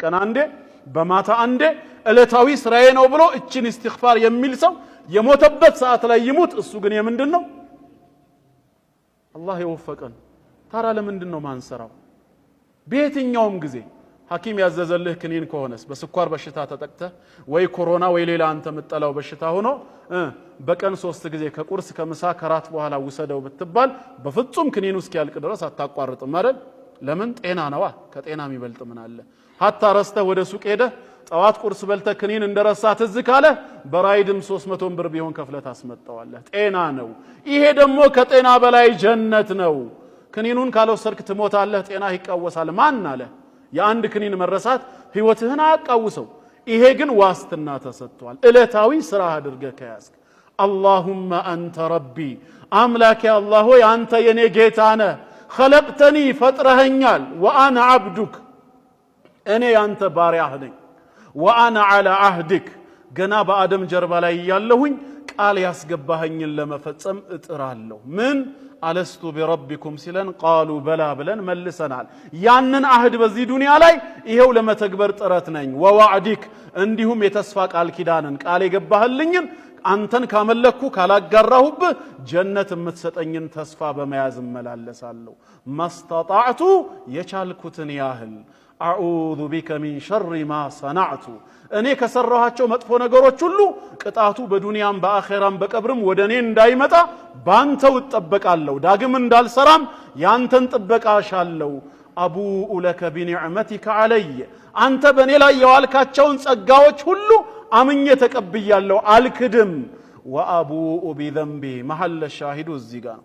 ቀን አንዴ በማታ አንዴ እለታዊ ስራዬ ነው ብሎ እችን ኢስቲግፋር የሚል ሰው የሞተበት ሰዓት ላይ ይሙት። እሱ ግን የምንድነው አላህ የወፈቀን። ታዲያ ለምንድነው ማንሰራው? በየትኛውም ጊዜ ሐኪም ያዘዘልህ ክኒን ከሆነስ በስኳር በሽታ ተጠቅተህ ወይ ኮሮና ወይ ሌላ አንተ መጠላው በሽታ ሆኖ በቀን 3 ጊዜ ከቁርስ ከምሳ ከራት በኋላ ውሰደው ብትባል በፍጹም ክኒኑ እስኪያልቅ ድረስ አታቋርጥም አይደል? ለምን? ጤና ነዋ። ከጤና የሚበልጥ ምን አለ? ሐታ ረስተህ ወደ ሱቅ ሄደህ ጠዋት ቁርስ በልተህ ክኒን እንደረሳ ትዝ ካለ በራይድም 300 ብር ቢሆን ከፍለህ ታስመጣዋለህ። ጤና ነው። ይሄ ደግሞ ከጤና በላይ ጀነት ነው። ክኒኑን ካልወሰድክ ትሞታለህ፣ ጤና ይቃወሳል። ማን አለ? የአንድ ክኒን መረሳት ህይወትህን አያቃውሰው። ይሄ ግን ዋስትና ተሰጥቷል። እለታዊ ስራ አድርገህ ከያዝክ አላሁመ አንተ ረቢ አምላኬ አላህ ሆይ አንተ የኔ ጌታ ነህ። خلقتني ፈጥረኸኛል። ወአና አብዱክ እኔ ያንተ ባሪያህ ነኝ። ወአና على عهدك ገና በአደም ጀርባ ላይ ያለሁኝ ቃል ያስገባኸኝን ለመፈጸም እጥራለሁ። ምን አለስቱ ቢረቢኩም ሲለን ቃሉ በላ ብለን መልሰናል። ያንን አህድ በዚህ ዱንያ ላይ ይሄው ለመተግበር ጥረት ነኝ። ወዋዕዲክ እንዲሁም የተስፋ ቃል ኪዳንን ቃል የገባህልኝን አንተን ካመለኩ ካላጋራሁብህ ጀነት የምትሰጠኝን ተስፋ በመያዝ እመላለሳለሁ። ማስተጣዕቱ የቻልኩትን ያህል አዑዙ ቢከ ሚን ሸሪ ማ ሰነዕቱ እኔ ከሰራኋቸው መጥፎ ነገሮች ሁሉ ቅጣቱ በዱንያም በአኺራም በቀብርም ወደኔ እንዳይመጣ ባንተው እጠበቃለሁ። ዳግም እንዳልሰራም ያንተን ጥበቃ አሻለሁ። አቡኡ ለከ ቢኒዕመቲከ ዐለየ አንተ በኔ ላይ የዋልካቸውን ጸጋዎች ሁሉ አምኜ ተቀብያለሁ፣ አልክድም። ወአቡኡ ቢዘንቢ መሐለ ሻሂዱ እዚህ ጋር